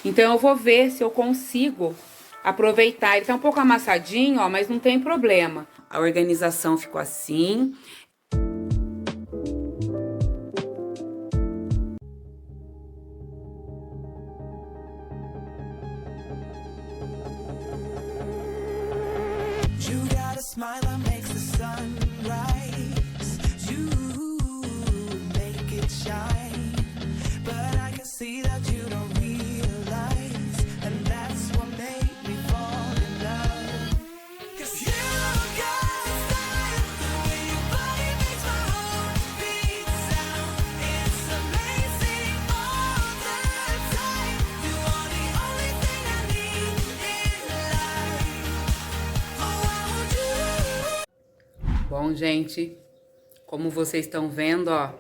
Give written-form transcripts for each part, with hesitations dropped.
Então eu vou ver se eu consigo aproveitar. Ele tá um pouco amassadinho, ó, mas não tem problema. A organização ficou assim. You got a smile that makes the sun rise. You make it shine. But I can see that you don't realize. And that's what made me fall in love. 'Cause you got a style, the way your body makes my heart beat sound. It's amazing all the time. You are the only thing I need in life. Oh, I want you. Bom, gente, como vocês estão vendo, ó,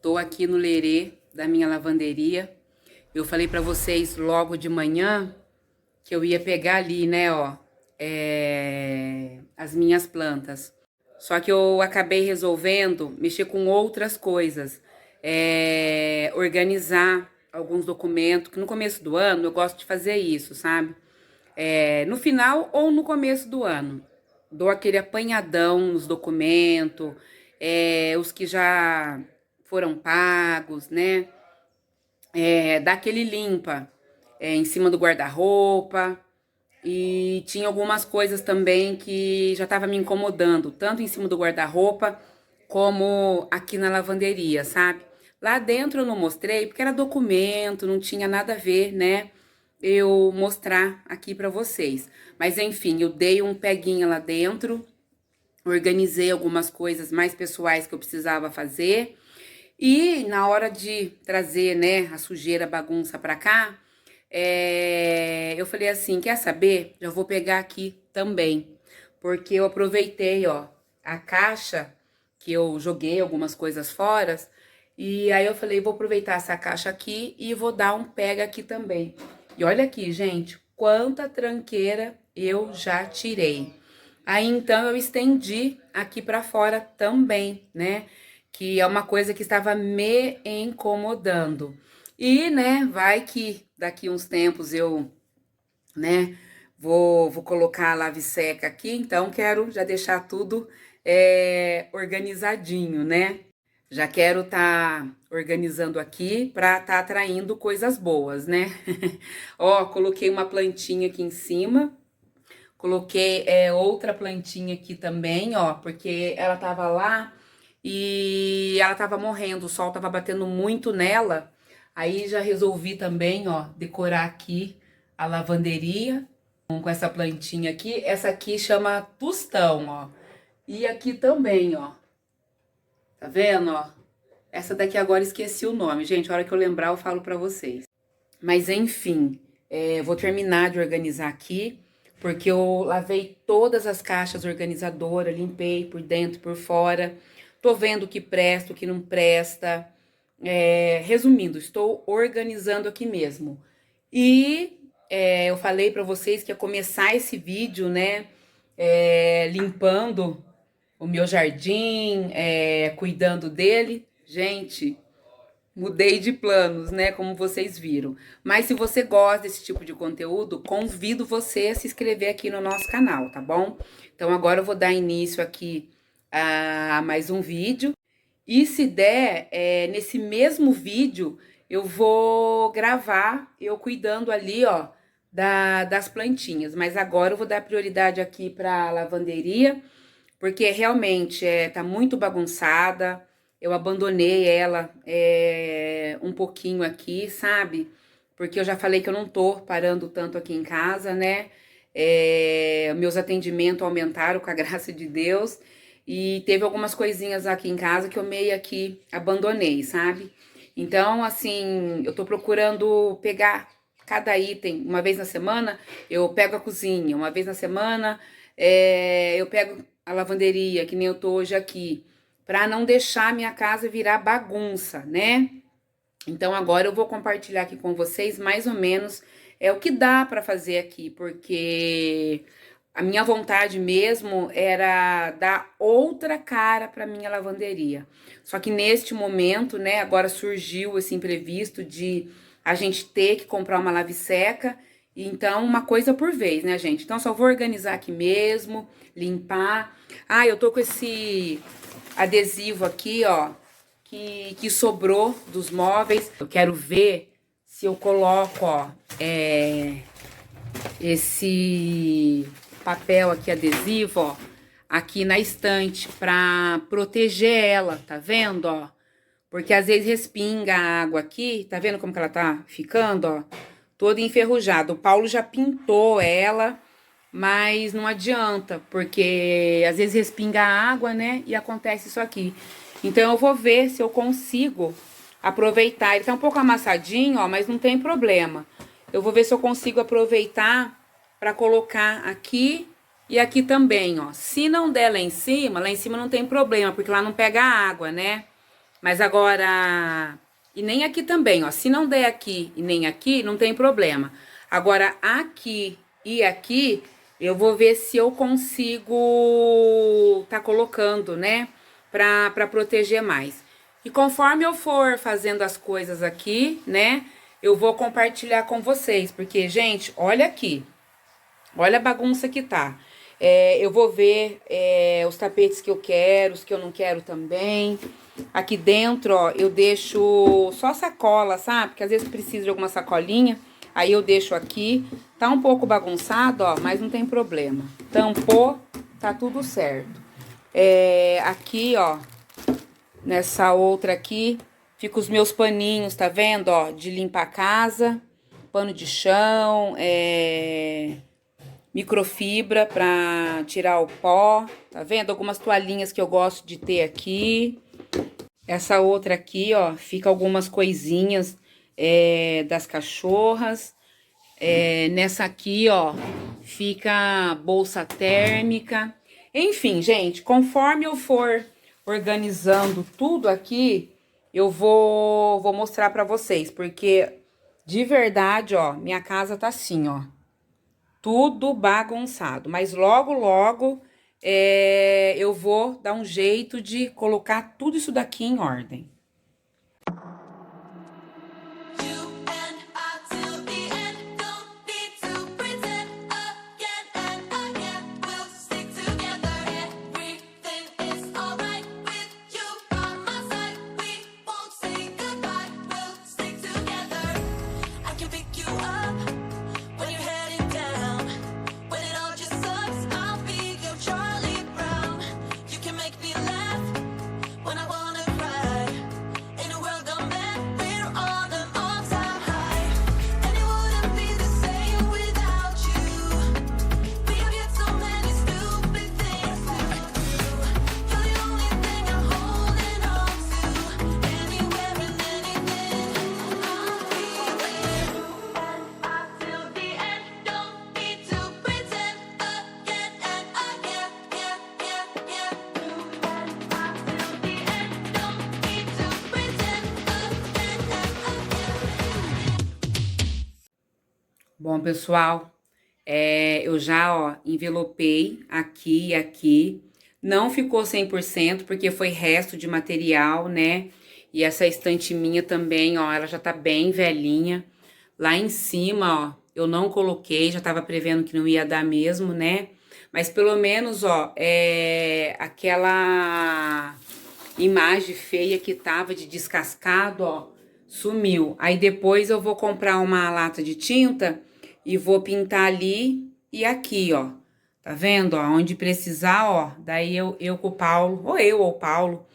tô aqui no lerê da minha lavanderia. Eu falei pra vocês logo de manhã que eu ia pegar ali, né, ó, as minhas plantas. Só que eu acabei resolvendo mexer com outras coisas, organizar alguns documentos, que no começo do ano eu gosto de fazer isso, sabe? No final ou no começo do ano. Dou aquele apanhadão nos documentos, os que já foram pagos, né? Dá aquele limpa em cima do guarda-roupa. E tinha algumas coisas também que já estava me incomodando, tanto em cima do guarda-roupa como aqui na lavanderia, sabe? Lá dentro eu não mostrei porque era documento, não tinha nada a ver, né? Eu mostrar aqui pra vocês. Mas enfim, eu dei um peguinha lá dentro, organizei algumas coisas mais pessoais que eu precisava fazer. E na hora de trazer, né, a sujeira, a bagunça pra cá, eu falei assim, quer saber? Já vou pegar aqui também. Porque eu aproveitei, ó, a caixa que eu joguei algumas coisas fora. E aí eu falei, vou aproveitar essa caixa aqui e vou dar um pega aqui também. E olha aqui, gente, quanta tranqueira eu já tirei. Aí então eu estendi aqui pra fora também, né? Que é uma coisa que estava me incomodando. E, né, vai que daqui uns tempos eu, né, vou colocar a lave seca aqui, então quero já deixar tudo organizadinho, né? Já quero tá organizando aqui para tá atraindo coisas boas, né? Ó, coloquei uma plantinha aqui em cima. Coloquei outra plantinha aqui também, ó, porque ela tava lá e ela tava morrendo, o sol tava batendo muito nela. Aí já resolvi também, ó, decorar aqui a lavanderia com essa plantinha aqui. Essa aqui chama tostão, ó. E aqui também, ó. Tá vendo, ó? Essa daqui agora esqueci o nome, gente. A hora que eu lembrar eu falo pra vocês. Mas enfim, vou terminar de organizar aqui, porque eu lavei todas as caixas organizadoras, limpei por dentro, por fora. Tô vendo o que presta, o que não presta. Resumindo, estou organizando aqui mesmo. E eu falei pra vocês que ia começar esse vídeo, né, limpando o meu jardim, cuidando dele. Gente, mudei de planos, né? Como vocês viram. Mas se você gosta desse tipo de conteúdo, convido você a se inscrever aqui no nosso canal, tá bom? Então agora eu vou dar início aqui a mais um vídeo. E se der, nesse mesmo vídeo, eu vou gravar eu cuidando ali, ó, das plantinhas. Mas agora eu vou dar prioridade aqui pra lavanderia, porque realmente tá muito bagunçada. Eu abandonei ela um pouquinho aqui, sabe? Porque eu já falei que eu não tô parando tanto aqui em casa, né? Meus atendimentos aumentaram com a graça de Deus. E teve algumas coisinhas aqui em casa que eu meio aqui abandonei, sabe? Então, assim, eu tô procurando pegar cada item. Uma vez na semana, eu pego a cozinha. Uma vez na semana, eu pego a lavanderia, que nem eu tô hoje aqui, para não deixar minha casa virar bagunça, né? Então agora eu vou compartilhar aqui com vocês mais ou menos o que dá para fazer aqui, porque a minha vontade mesmo era dar outra cara para minha lavanderia. Só que neste momento, né, agora surgiu esse imprevisto de a gente ter que comprar uma lave-seca. Então, uma coisa por vez, né, gente? Então, só vou organizar aqui mesmo, limpar. Ah, eu tô com esse adesivo aqui, ó, que sobrou dos móveis. Eu quero ver se eu coloco, ó, esse papel aqui adesivo, ó, aqui na estante pra proteger ela, tá vendo, ó? Porque às vezes respinga a água aqui, tá vendo como que ela tá ficando, ó? Toda enferrujada. O Paulo já pintou ela, mas não adianta, porque às vezes respinga a água, né? E acontece isso aqui. Então eu vou ver se eu consigo aproveitar. Ele tá um pouco amassadinho, ó, mas não tem problema. Eu vou ver se eu consigo aproveitar pra colocar aqui e aqui também, ó. Se não der lá em cima não tem problema, porque lá não pega água, né? Mas agora, e nem aqui também, ó. Se não der aqui e nem aqui, não tem problema. Agora, aqui e aqui, eu vou ver se eu consigo tá colocando, né? Pra proteger mais. E conforme eu for fazendo as coisas aqui, né? Eu vou compartilhar com vocês. Porque, gente, olha aqui. Olha a bagunça que tá. Eu vou ver os tapetes que eu quero, os que eu não quero também. Aqui dentro, ó, eu deixo só sacola, sabe? Porque às vezes precisa de alguma sacolinha. Aí eu deixo aqui. Tá um pouco bagunçado, ó, mas não tem problema. Tampou, tá tudo certo. Aqui, ó, nessa outra aqui, fica os meus paninhos, tá vendo, ó? De limpar a casa, pano de chão, microfibra pra tirar o pó, tá vendo? Algumas toalhinhas que eu gosto de ter aqui. Essa outra aqui, ó, fica algumas coisinhas das cachorras. Nessa aqui, ó, fica bolsa térmica. Enfim, gente, conforme eu for organizando tudo aqui, eu vou mostrar pra vocês, porque de verdade, ó, minha casa tá assim, ó. Tudo bagunçado, mas logo, logo eu vou dar um jeito de colocar tudo isso daqui em ordem. You and I till the end, don't need to pretend again and again. We'll stick together, everything is alright with you by my side. We won't say goodbye, we'll stick together. I can pick you up when you're heading down. When it all just sucks, I'll be your Charlie Brown. You can make me laugh when I wanna cry. In a world gone mad, we're on an all-time high. And it wouldn't be the same without you. We have yet so many stupid things to do. You're the only thing I'm holding on to. Anywhere and anything, I'll be there. And I till the end, don't need to pretend again and again. Yeah, yeah, yeah. And I till the end, don't need to pretend again and again. Bom, pessoal, eu já, ó, envelopei aqui e aqui. Não ficou 100% porque foi resto de material, né? E essa estante minha também, ó, ela já tá bem velhinha. Lá em cima, ó, eu não coloquei, já tava prevendo que não ia dar mesmo, né? Mas pelo menos, ó, aquela imagem feia que tava de descascado, ó, sumiu. Aí depois eu vou comprar uma lata de tinta e vou pintar ali e aqui, ó. Tá vendo, ó? Onde precisar, ó. Daí eu com o Paulo, ou eu ou o Paulo,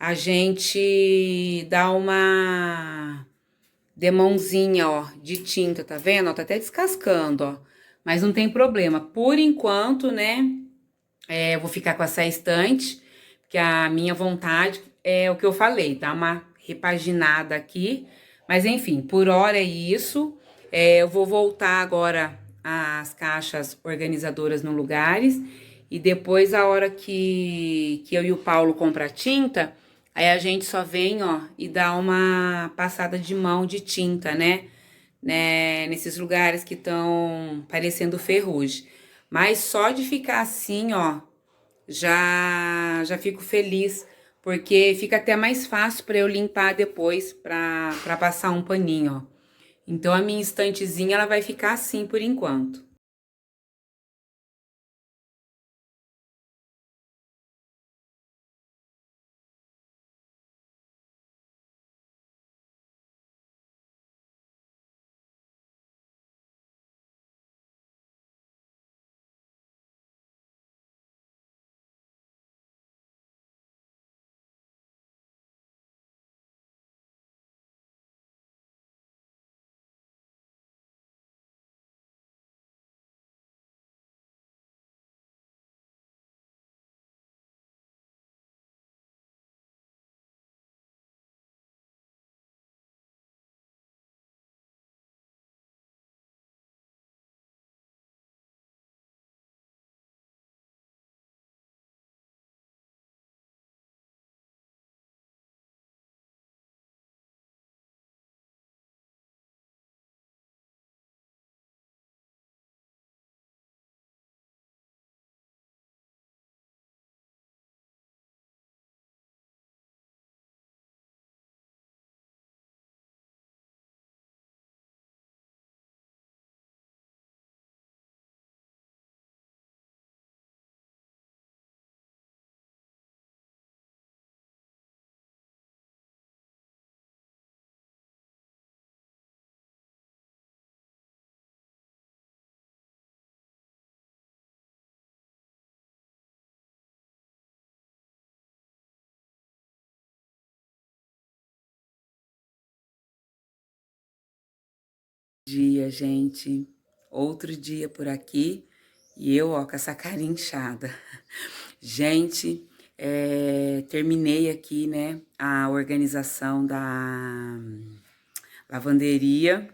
a gente dá uma demãozinha, ó, de tinta, tá vendo? Ó, tá até descascando, ó. Mas não tem problema. Por enquanto, né, eu vou ficar com essa estante, porque a minha vontade é o que eu falei, dar uma repaginada aqui. Mas enfim, por hora é isso. Eu vou voltar agora às caixas organizadoras no lugares. E depois, a hora que eu e o Paulo comprar tinta, aí a gente só vem, ó, e dá uma passada de mão de tinta, né? Nesses lugares que estão parecendo ferrugem. Mas só de ficar assim, ó, já fico feliz, porque fica até mais fácil para eu limpar depois, para passar um paninho, ó. Então, a minha estantezinha, ela vai ficar assim por enquanto. Dia, gente. Outro dia por aqui e eu, ó, com essa cara inchada. Gente, terminei aqui, né, a organização da lavanderia.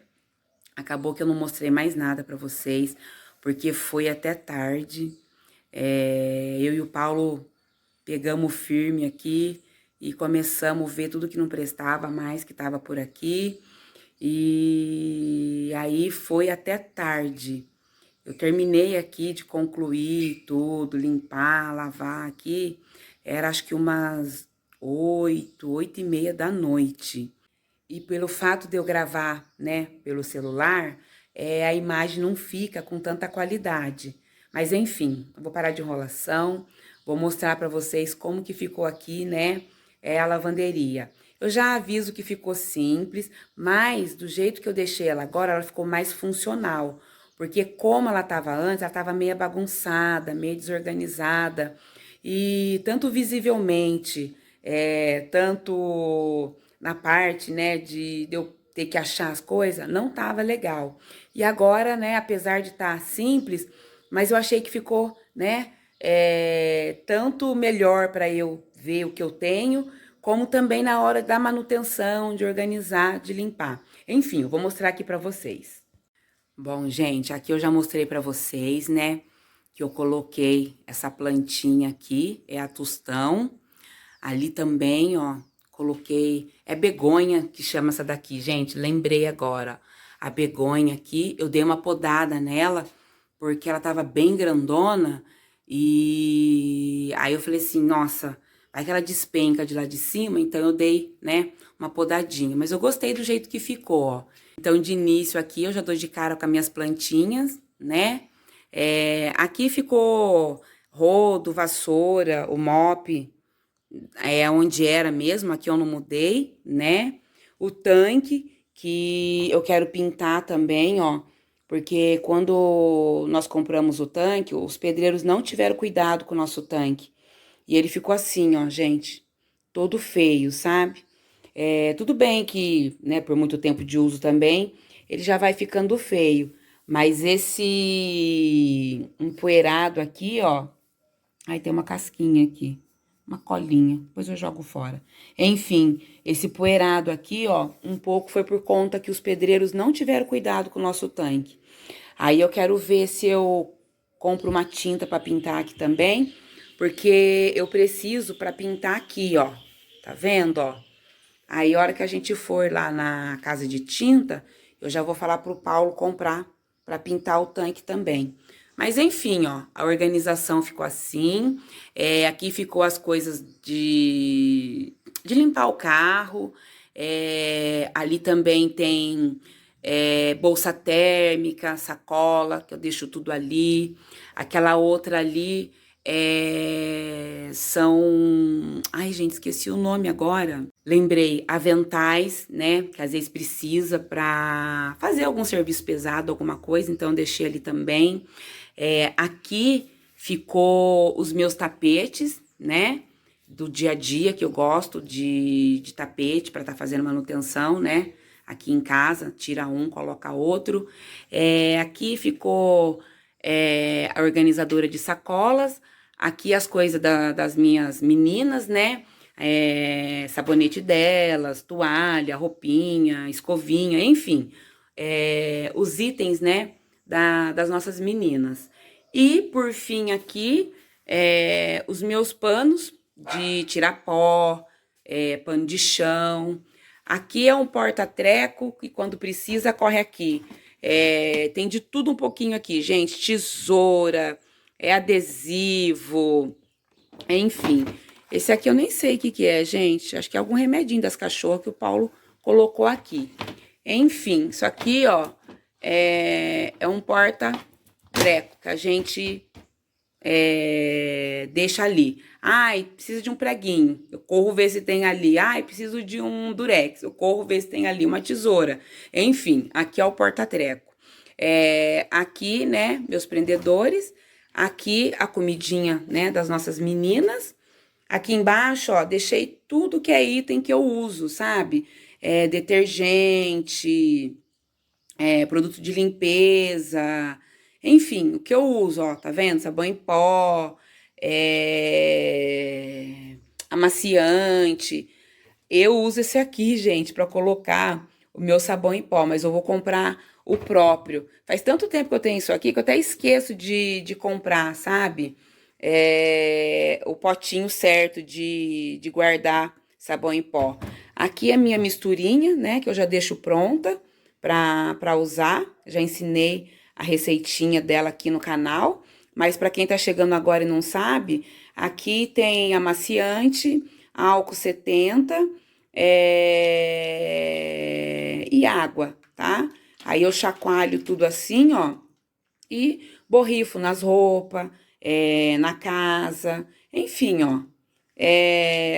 Acabou que eu não mostrei mais nada pra vocês, porque foi até tarde. Eu e o Paulo pegamos firme aqui e começamos a ver tudo que não prestava mais, que estava por aqui. E aí foi até tarde. Eu terminei aqui de concluir tudo, limpar, lavar aqui. Era acho que umas 8h30 da noite. E pelo fato de eu gravar, né, pelo celular, a imagem não fica com tanta qualidade. Mas enfim, eu vou parar de enrolação, vou mostrar para vocês como que ficou aqui, né, a lavanderia. Eu já aviso que ficou simples, mas do jeito que eu deixei ela agora, ela ficou mais funcional. Porque como ela estava antes, ela estava meio bagunçada, meio desorganizada. E tanto visivelmente, tanto na parte, né, de eu ter que achar as coisas, não tava legal. E agora, né, apesar de estar simples, mas eu achei que ficou, né, tanto melhor para eu ver o que eu tenho, como também na hora da manutenção, de organizar, de limpar. Enfim, eu vou mostrar aqui para vocês. Bom, gente, aqui eu já mostrei para vocês, né, que eu coloquei essa plantinha aqui, é a tostão. Ali também, ó, coloquei, é begonha que chama essa daqui, gente, lembrei agora. A begonha aqui, eu dei uma podada nela, porque ela tava bem grandona, e aí eu falei assim, nossa, vai que ela despenca de lá de cima, então eu dei, né, uma podadinha. Mas eu gostei do jeito que ficou, ó. Então, de início aqui, eu já dou de cara com as minhas plantinhas, né? Aqui ficou rodo, vassoura, o mop, onde era mesmo, aqui eu não mudei, né? O tanque, que eu quero pintar também, ó, porque quando nós compramos o tanque, os pedreiros não tiveram cuidado com o nosso tanque. E ele ficou assim, ó, gente, todo feio, sabe? Tudo bem que, né, por muito tempo de uso também, ele já vai ficando feio. Mas esse empoeirado aqui, ó, aí tem uma casquinha aqui, uma colinha, depois eu jogo fora. Enfim, esse poeirado aqui, ó, um pouco foi por conta que os pedreiros não tiveram cuidado com o nosso tanque. Aí eu quero ver se eu compro uma tinta para pintar aqui também, porque eu preciso para pintar aqui, ó. Tá vendo, ó? Aí a hora que a gente for lá na casa de tinta, eu já vou falar pro Paulo comprar para pintar o tanque também. Mas enfim, ó, a organização ficou assim. Aqui ficou as coisas de limpar o carro. Ali também tem bolsa térmica, sacola, que eu deixo tudo ali. Aquela outra ali são... Ai, gente, esqueci o nome agora. Lembrei, aventais, né? Que às vezes precisa para fazer algum serviço pesado, alguma coisa, então eu deixei ali também. Aqui ficou os meus tapetes, né? Do dia a dia, que eu gosto de tapete para estar fazendo manutenção, né? Aqui em casa, tira um, coloca outro. Aqui ficou a organizadora de sacolas. Aqui as coisas das minhas meninas, né? Sabonete delas, toalha, roupinha, escovinha, enfim. Os itens, né? Das nossas meninas. E, por fim, aqui, os meus panos de tirar pó, pano de chão. Aqui é um porta-treco que quando precisa corre aqui. Tem de tudo um pouquinho aqui, gente. Tesoura, adesivo, enfim. Esse aqui eu nem sei o que é, gente. Acho que é algum remedinho das cachorras que o Paulo colocou aqui. Enfim, isso aqui, ó, é um porta-treco que a gente deixa ali. Ai, precisa de um preguinho. Eu corro ver se tem ali. Ai, preciso de um durex. Eu corro ver se tem ali uma tesoura. Enfim, aqui é o porta-treco. Aqui, né, meus prendedores. Aqui a comidinha, né, das nossas meninas. Aqui embaixo, ó, deixei tudo que é item que eu uso, sabe? Detergente, produto de limpeza, enfim, o que eu uso, ó, tá vendo? Sabão em pó, amaciante. Eu uso esse aqui, gente, pra colocar o meu sabão em pó, mas eu vou comprar o próprio. Faz tanto tempo que eu tenho isso aqui que eu até esqueço de comprar, sabe? O potinho certo de guardar sabão em pó. Aqui é a minha misturinha, né, que eu já deixo pronta pra usar. Já ensinei a receitinha dela aqui no canal, mas para quem tá chegando agora e não sabe, aqui tem amaciante, álcool 70 e água, tá? Aí eu chacoalho tudo assim, ó, e borrifo nas roupas, na casa, enfim, ó.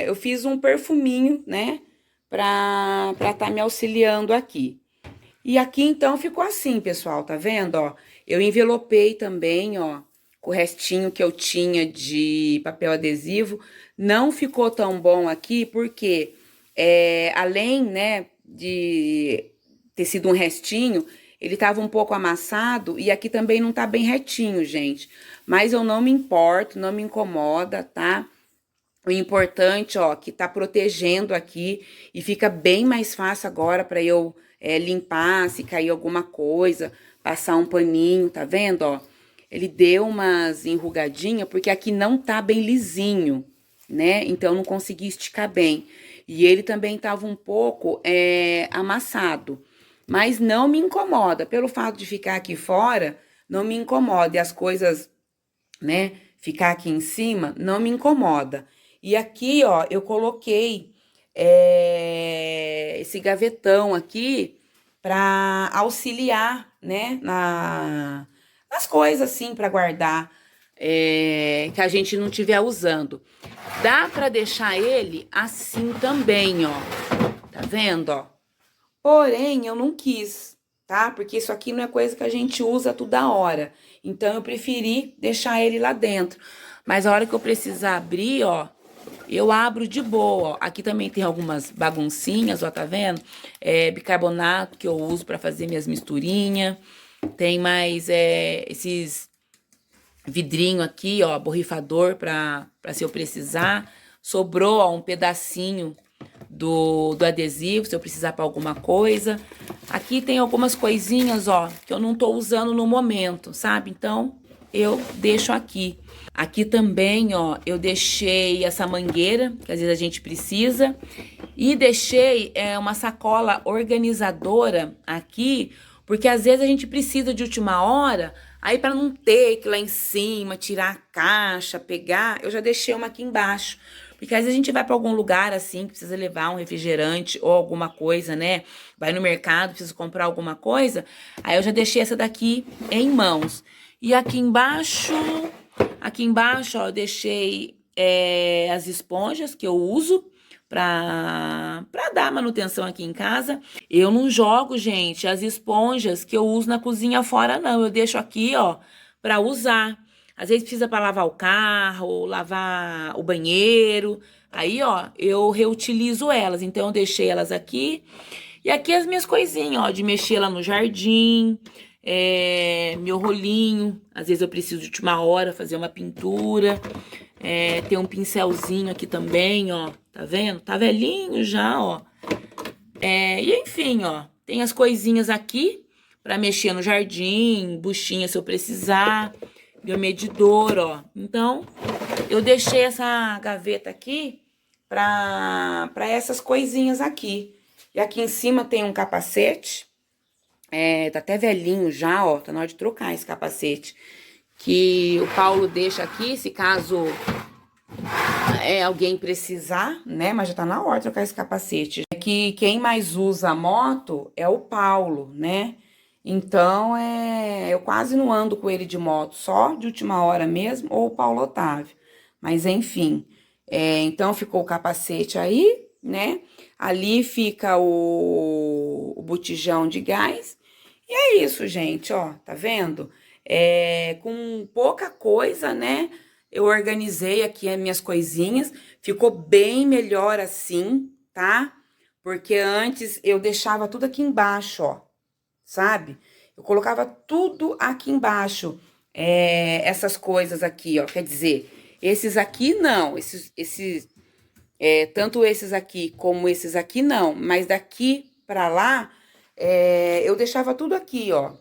Eu fiz um perfuminho, né, pra tá me auxiliando aqui. E aqui, então, ficou assim, pessoal, tá vendo, ó? Eu envelopei também, ó, com o restinho que eu tinha de papel adesivo. Não ficou tão bom aqui, porque além, né, de ter sido um restinho, ele tava um pouco amassado e aqui também não tá bem retinho, gente. Mas eu não me importo, não me incomoda, tá? O importante, ó, que tá protegendo aqui e fica bem mais fácil agora pra eu limpar, se cair alguma coisa, passar um paninho, tá vendo, ó? Ele deu umas enrugadinhas porque aqui não tá bem lisinho, né? Então eu não consegui esticar bem. E ele também tava um pouco amassado, mas não me incomoda. Pelo fato de ficar aqui fora, não me incomoda. E as coisas, né, ficar aqui em cima, não me incomoda. E aqui, ó, eu coloquei esse gavetão aqui para auxiliar, né, nas coisas assim para guardar que a gente não estiver usando. Dá para deixar ele assim também, ó. Tá vendo, ó? Porém, eu não quis, tá? Porque isso aqui não é coisa que a gente usa toda hora. Então eu preferi deixar ele lá dentro. Mas a hora que eu precisar abrir, ó, eu abro de boa, ó. Aqui também tem algumas baguncinhas, ó, tá vendo? Bicarbonato que eu uso pra fazer minhas misturinhas. Tem mais esses vidrinho aqui, ó, borrifador pra se eu precisar. Sobrou, ó, um pedacinho do adesivo, se eu precisar pra alguma coisa. Aqui tem algumas coisinhas, ó, que eu não tô usando no momento, sabe? Então, eu deixo aqui. Aqui também, ó, eu deixei essa mangueira, que às vezes a gente precisa. E deixei uma sacola organizadora aqui, porque às vezes a gente precisa de última hora, aí para não ter que ir lá em cima, tirar a caixa, pegar, eu já deixei uma aqui embaixo. Porque às vezes a gente vai pra algum lugar assim, que precisa levar um refrigerante ou alguma coisa, né? Vai no mercado, precisa comprar alguma coisa. Aí eu já deixei essa daqui em mãos. E aqui embaixo, ó, eu deixei as esponjas que eu uso pra dar manutenção aqui em casa. Eu não jogo, gente, as esponjas que eu uso na cozinha fora, não. Eu deixo aqui, ó, pra usar. Às vezes precisa para lavar o carro, lavar o banheiro. Aí, ó, eu reutilizo elas. Então, eu deixei elas aqui. E aqui as minhas coisinhas, ó, de mexer lá no jardim, meu rolinho. Às vezes eu preciso de última hora fazer uma pintura. Tem um pincelzinho aqui também, ó. Tá vendo? Tá velhinho já, ó. E enfim, ó. Tem as coisinhas aqui pra mexer no jardim, buchinha se eu precisar. Meu medidor, ó. Então, eu deixei essa gaveta aqui pra essas coisinhas aqui. E aqui em cima tem um capacete. Tá até velhinho já, ó. Tá na hora de trocar esse capacete. Que o Paulo deixa aqui, se caso alguém precisar, né? Mas já tá na hora de trocar esse capacete. Que quem mais usa a moto é o Paulo, né? Então, eu quase não ando com ele de moto, só de última hora mesmo, ou o Paulo Otávio. Mas, enfim, então ficou o capacete aí, né? Ali fica o botijão de gás. E é isso, gente, ó, tá vendo? Com pouca coisa, né? Eu organizei aqui as minhas coisinhas, ficou bem melhor assim, tá? Porque antes eu deixava tudo aqui embaixo, ó, sabe? Eu colocava tudo aqui embaixo, essas coisas aqui, ó, quer dizer, esses aqui não, tanto esses aqui como esses aqui não, mas daqui pra lá, eu deixava tudo aqui, ó.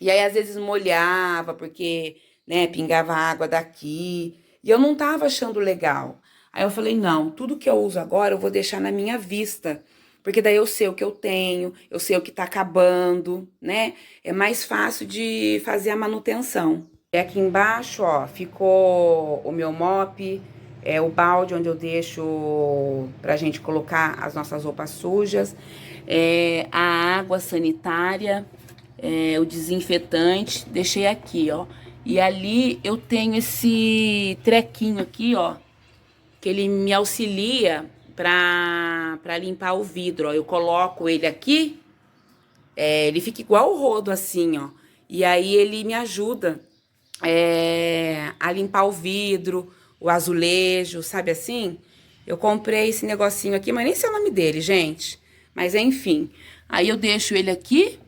E aí, às vezes, molhava, porque, né, pingava água daqui. E eu não tava achando legal. Aí eu falei, não, tudo que eu uso agora eu vou deixar na minha vista. Porque daí eu sei o que eu tenho, eu sei o que tá acabando, né? É mais fácil de fazer a manutenção. E aqui embaixo, ó, ficou o meu mop, o balde onde eu deixo pra gente colocar as nossas roupas sujas, a água sanitária, o desinfetante, deixei aqui, ó. E ali eu tenho esse trequinho aqui, ó, que ele me auxilia pra limpar o vidro, ó. Eu coloco ele aqui, ele fica igual o rodo, assim, ó. E aí ele me ajuda a limpar o vidro, o azulejo, sabe assim? Eu comprei esse negocinho aqui, mas nem sei o nome dele, gente. Mas enfim, aí eu deixo ele aqui,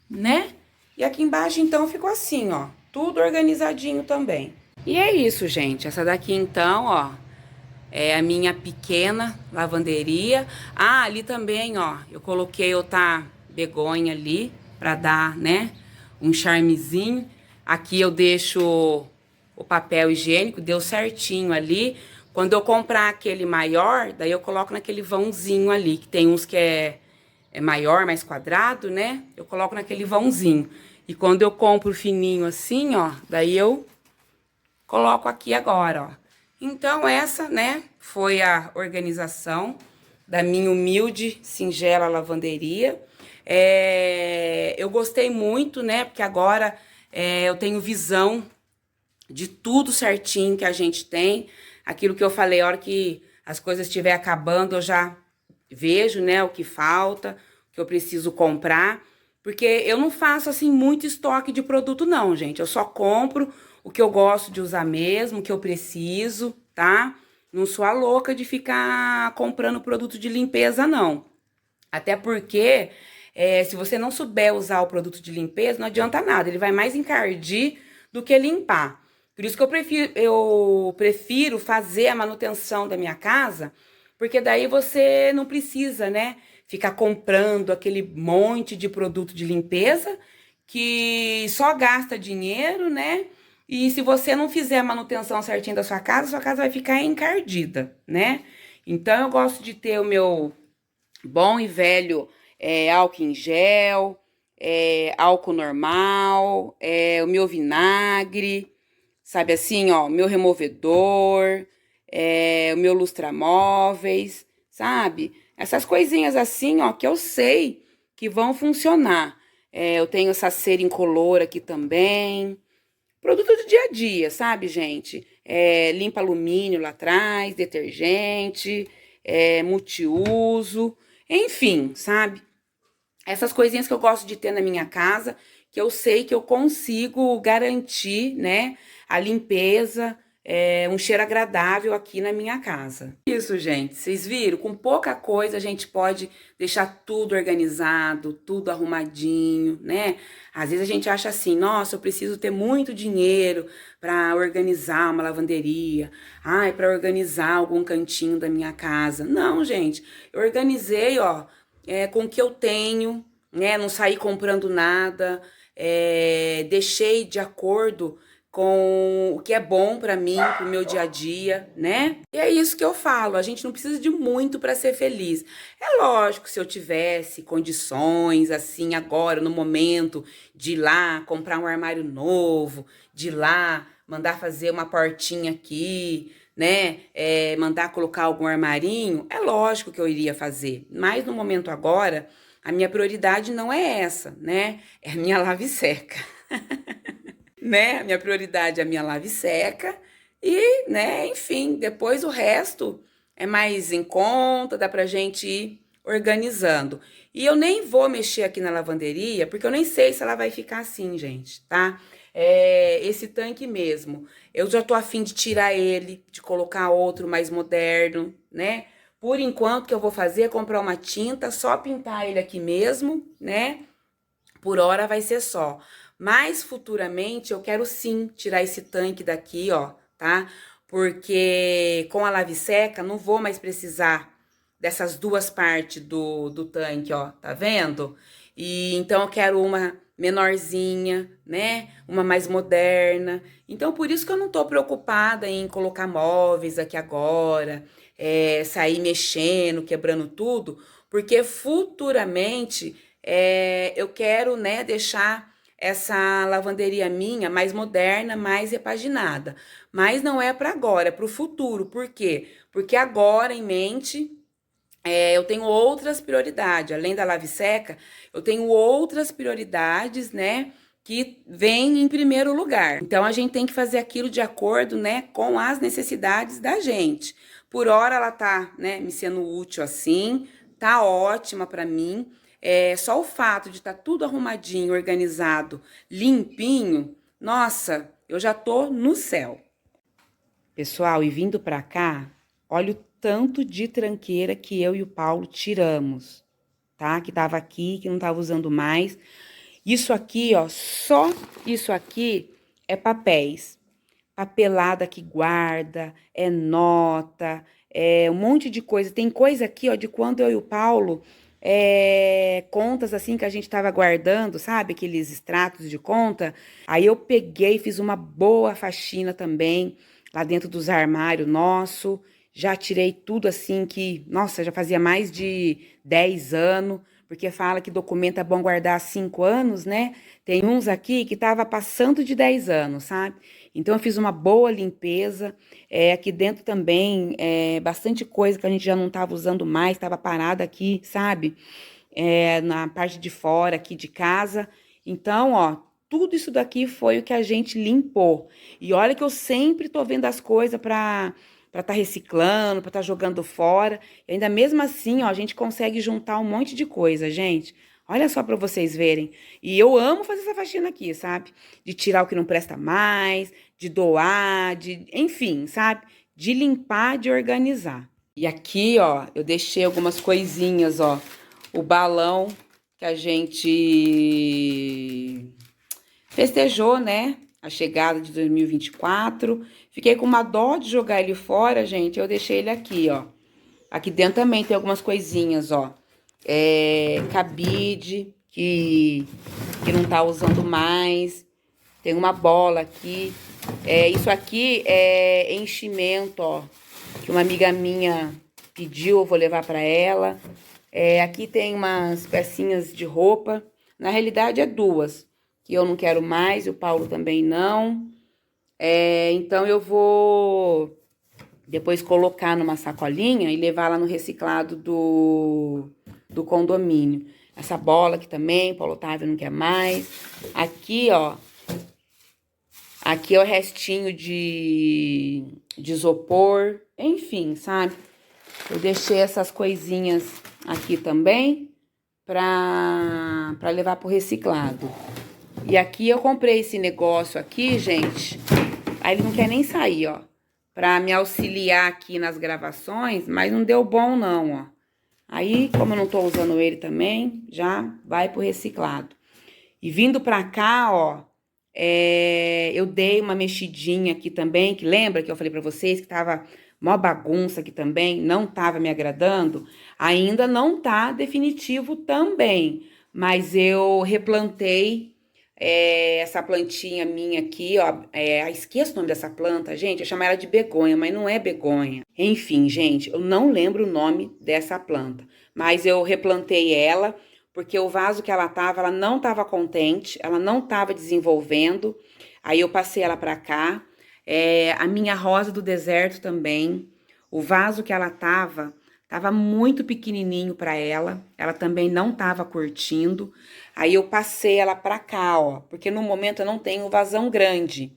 né? E aqui embaixo, então, ficou assim, ó, tudo organizadinho também. E é isso, gente. Essa daqui, então, ó, é a minha pequena lavanderia. Ah, ali também, ó, eu coloquei outra begonha ali pra dar, né, um charmezinho. Aqui eu deixo o papel higiênico, deu certinho ali. Quando eu comprar aquele maior, daí eu coloco naquele vãozinho ali, que tem uns que é maior, mais quadrado, né? Eu coloco naquele vãozinho. E quando eu compro fininho assim, ó, daí eu coloco aqui agora, ó. Então, essa, né, foi a organização da minha humilde, singela lavanderia. Eu gostei muito, né, porque agora eu tenho visão de tudo certinho que a gente tem. Aquilo que eu falei, a hora que as coisas estiver acabando, eu já vejo, né, o que falta, o que eu preciso comprar. Porque eu não faço, assim, muito estoque de produto, não, gente. Eu só compro o que eu gosto de usar mesmo, o que eu preciso, tá? Não sou a louca de ficar comprando produto de limpeza, não. Até porque, se você não souber usar o produto de limpeza, não adianta nada. Ele vai mais encardir do que limpar. Por isso que eu prefiro fazer a manutenção da minha casa, porque daí você não precisa, né, ficar comprando aquele monte de produto de limpeza que só gasta dinheiro, né? E se você não fizer a manutenção certinha da sua casa vai ficar encardida, né? Então eu gosto de ter o meu bom e velho álcool em gel, álcool normal, o meu vinagre, sabe assim, ó, meu removedor, o meu lustramóveis, sabe? Essas coisinhas assim, ó, que eu sei que vão funcionar. Eu tenho essa cera incolor aqui também. Produto do dia a dia, sabe, gente? Limpa alumínio lá atrás, detergente, multiuso, enfim, sabe? Essas coisinhas que eu gosto de ter na minha casa, que eu sei que eu consigo garantir, né, a limpeza, um cheiro agradável aqui na minha casa. Isso, gente, vocês viram? Com pouca coisa a gente pode deixar tudo organizado, tudo arrumadinho, né? Às vezes a gente acha assim, nossa, eu preciso ter muito dinheiro para organizar uma lavanderia, ai, para organizar algum cantinho da minha casa. Não, gente, eu organizei, ó, com o que eu tenho, né? Não saí comprando nada, deixei de acordo com o que é bom pra mim, pro meu dia a dia, né? E é isso que eu falo, a gente não precisa de muito pra ser feliz. É lógico, se eu tivesse condições, assim, agora, no momento, de ir lá comprar um armário novo, de ir lá mandar fazer uma portinha aqui, né? Mandar colocar algum armarinho, é lógico que eu iria fazer. Mas no momento agora, a minha prioridade não é essa, né? É a minha lave e seca. Né? A minha prioridade é a minha lave e seca e, né, enfim, depois o resto é mais em conta, dá pra gente ir organizando. E eu nem vou mexer aqui na lavanderia, porque eu nem sei se ela vai ficar assim, gente, tá? Esse tanque mesmo, eu já tô a fim de tirar ele, de colocar outro mais moderno, né? Por enquanto, o que eu vou fazer é comprar uma tinta, só pintar ele aqui mesmo, né? Por hora vai ser só. Mas futuramente eu quero sim tirar esse tanque daqui, ó, tá? Porque com a lave seca não vou mais precisar dessas duas partes do tanque, ó, tá vendo? E então eu quero uma menorzinha, né? Uma mais moderna. Então por isso que eu não tô preocupada em colocar móveis aqui agora, sair mexendo, quebrando tudo, porque futuramente eu quero, né, deixar essa lavanderia minha mais moderna, mais repaginada. Mas não é para agora, é para o futuro. Por quê? Porque agora, em mente, eu tenho outras prioridades. Além da lave seca, eu tenho outras prioridades, né? Que vêm em primeiro lugar. Então, a gente tem que fazer aquilo de acordo, né, com as necessidades da gente. Por hora, ela tá, né, me sendo útil assim, tá ótima para mim. Só o fato de estar tudo arrumadinho, organizado, limpinho, nossa, eu já tô no céu. Pessoal, e vindo pra cá, olha o tanto de tranqueira que eu e o Paulo tiramos, tá? Que tava aqui, que não tava usando mais. Isso aqui, ó, só isso aqui é papéis. Papelada que guarda, nota, um monte de coisa. Tem coisa aqui, ó, de quando eu e o Paulo, contas assim que a gente tava guardando, sabe? Aqueles extratos de conta. Aí eu peguei, fiz uma boa faxina também, lá dentro dos armários nosso. Já tirei tudo assim que, nossa, já fazia mais de 10 anos, porque fala que documento é bom guardar 5 anos, né? Tem uns aqui que tava passando de 10 anos, sabe? Então, eu fiz uma boa limpeza. Aqui dentro também, bastante coisa que a gente já não tava usando mais, tava parada aqui, sabe? Na parte de fora aqui de casa. Então, ó, tudo isso daqui foi o que a gente limpou. E olha que eu sempre tô vendo as coisas pra tá reciclando, pra tá jogando fora. E ainda mesmo assim, ó, a gente consegue juntar um monte de coisa, gente. Olha só pra vocês verem. E eu amo fazer essa faxina aqui, sabe? De tirar o que não presta mais, de doar, enfim, sabe? De limpar, de organizar. E aqui, ó, eu deixei algumas coisinhas, ó. O balão que a gente festejou, né? A chegada de 2024. Fiquei com uma dó de jogar ele fora, gente. Eu deixei ele aqui, ó. Aqui dentro também tem algumas coisinhas, ó. Cabide, que não tá usando mais. Tem uma bola aqui. Isso aqui é enchimento, ó. Que uma amiga minha pediu, eu vou levar pra ela. Aqui tem umas pecinhas de roupa. Na realidade, é duas. Que eu não quero mais, e o Paulo também não. Então, eu vou depois colocar numa sacolinha e levar lá no reciclado do condomínio. Essa bola aqui também, Paulo Otávio não quer mais. Aqui, ó, aqui é o restinho de isopor, enfim, sabe? Eu deixei essas coisinhas aqui também pra levar pro reciclado. E aqui eu comprei esse negócio aqui, gente. Aí ele não quer nem sair, ó. Pra me auxiliar aqui nas gravações, mas não deu bom não, ó. Aí, como eu não tô usando ele também, já vai pro reciclado. E vindo pra cá, ó, eu dei uma mexidinha aqui também, que lembra que eu falei pra vocês que tava mó bagunça aqui também, não tava me agradando? Ainda não tá definitivo também, mas eu replantei essa plantinha minha aqui, ó, esqueço o nome dessa planta, gente, eu chamo ela de begonha, mas não é begonha. Enfim, gente, eu não lembro o nome dessa planta, mas eu replantei ela, porque o vaso que ela não tava contente, ela não tava desenvolvendo, aí eu passei ela pra cá. A minha rosa do deserto também, o vaso que ela tava muito pequenininho para ela também não tava curtindo. Aí eu passei ela pra cá, ó, porque no momento eu não tenho vasão grande.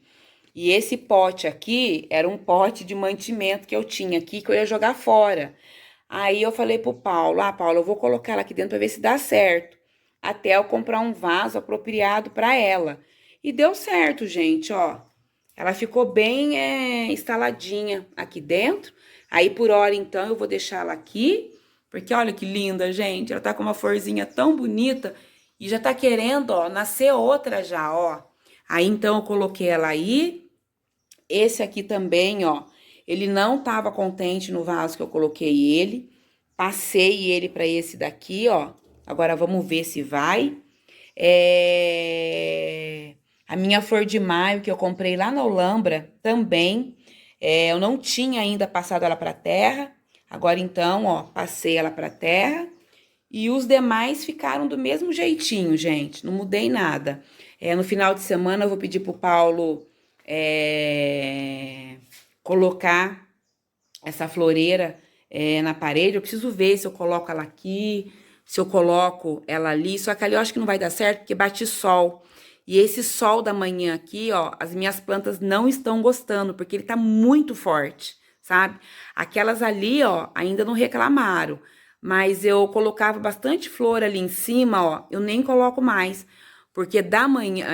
E esse pote aqui era um pote de mantimento que eu tinha aqui, que eu ia jogar fora. Aí eu falei pro Paulo, Paulo, eu vou colocar ela aqui dentro pra ver se dá certo, até eu comprar um vaso apropriado para ela. E deu certo, gente, ó. Ela ficou bem instaladinha aqui dentro. Aí, por hora, então, eu vou deixar ela aqui. Porque olha que linda, gente. Ela tá com uma florzinha tão bonita. E já tá querendo, ó, nascer outra já, ó. Aí, então, eu coloquei ela aí. Esse aqui também, ó. Ele não tava contente no vaso que eu coloquei ele. Passei ele pra esse daqui, ó. Agora, vamos ver se vai. A minha flor de maio, que eu comprei lá na Olambra, também, eu não tinha ainda passado ela pra terra. Agora, então, ó, passei ela pra terra. E os demais ficaram do mesmo jeitinho, gente. Não mudei nada. No final de semana, eu vou pedir pro Paulo colocar essa floreira na parede. Eu preciso ver se eu coloco ela aqui, se eu coloco ela ali. Só que ali eu acho que não vai dar certo, porque bate sol. E esse sol da manhã aqui, ó, as minhas plantas não estão gostando, porque ele tá muito forte, sabe? Aquelas ali, ó, ainda não reclamaram, mas eu colocava bastante flor ali em cima, ó, eu nem coloco mais, porque da manhã,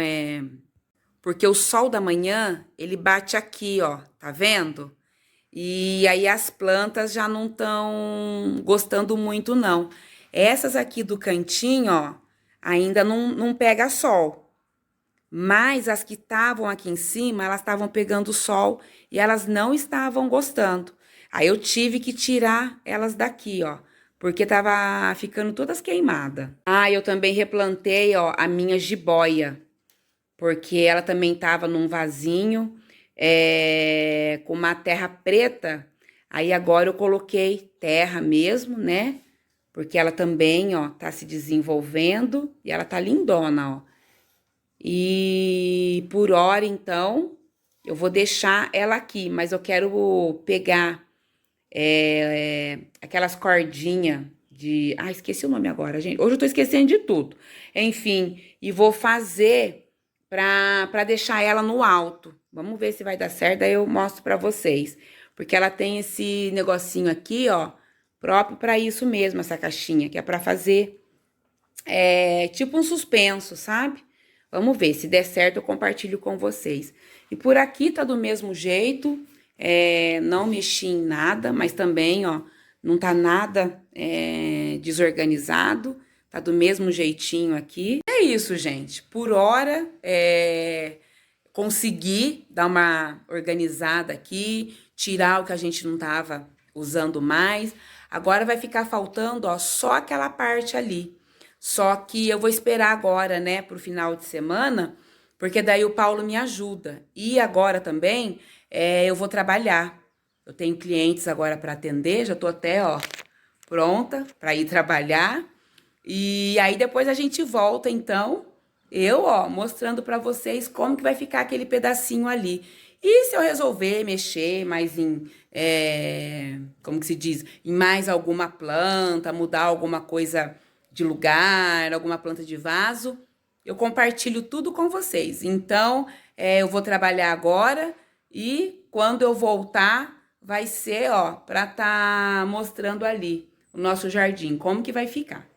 porque o sol da manhã, ele bate aqui, ó, tá vendo? E aí as plantas já não estão gostando muito, não. Essas aqui do cantinho, ó, ainda não pega sol. Mas as que estavam aqui em cima, elas estavam pegando sol e elas não estavam gostando. Aí eu tive que tirar elas daqui, ó, porque tava ficando todas queimadas. Eu também replantei, ó, a minha jiboia, porque ela também tava num vasinho, com uma terra preta. Aí agora eu coloquei terra mesmo, né? Porque ela também, ó, tá se desenvolvendo e ela tá lindona, ó. E por hora, então, eu vou deixar ela aqui, mas eu quero pegar aquelas cordinhas de... esqueci o nome agora, gente. Hoje eu tô esquecendo de tudo. Enfim, e vou fazer pra deixar ela no alto. Vamos ver se vai dar certo, daí eu mostro pra vocês. Porque ela tem esse negocinho aqui, ó, próprio pra isso mesmo, essa caixinha, que é pra fazer tipo um suspenso, sabe? Vamos ver, se der certo eu compartilho com vocês. E por aqui tá do mesmo jeito, não mexi em nada, mas também, ó, não tá nada desorganizado, tá do mesmo jeitinho aqui. É isso, gente, por hora, consegui dar uma organizada aqui, tirar o que a gente não tava usando mais. Agora vai ficar faltando, ó, só aquela parte ali. Só que eu vou esperar agora, né, pro final de semana, porque daí o Paulo me ajuda. E agora também eu vou trabalhar. Eu tenho clientes agora para atender, já tô até, ó, pronta para ir trabalhar. E aí depois a gente volta, então, eu, ó, mostrando para vocês como que vai ficar aquele pedacinho ali. E se eu resolver mexer mais em, como que se diz, em mais alguma planta, mudar alguma coisa de lugar, alguma planta de vaso, eu compartilho tudo com vocês. Então, eu vou trabalhar agora e quando eu voltar, vai ser, ó, para tá mostrando ali o nosso jardim, como que vai ficar.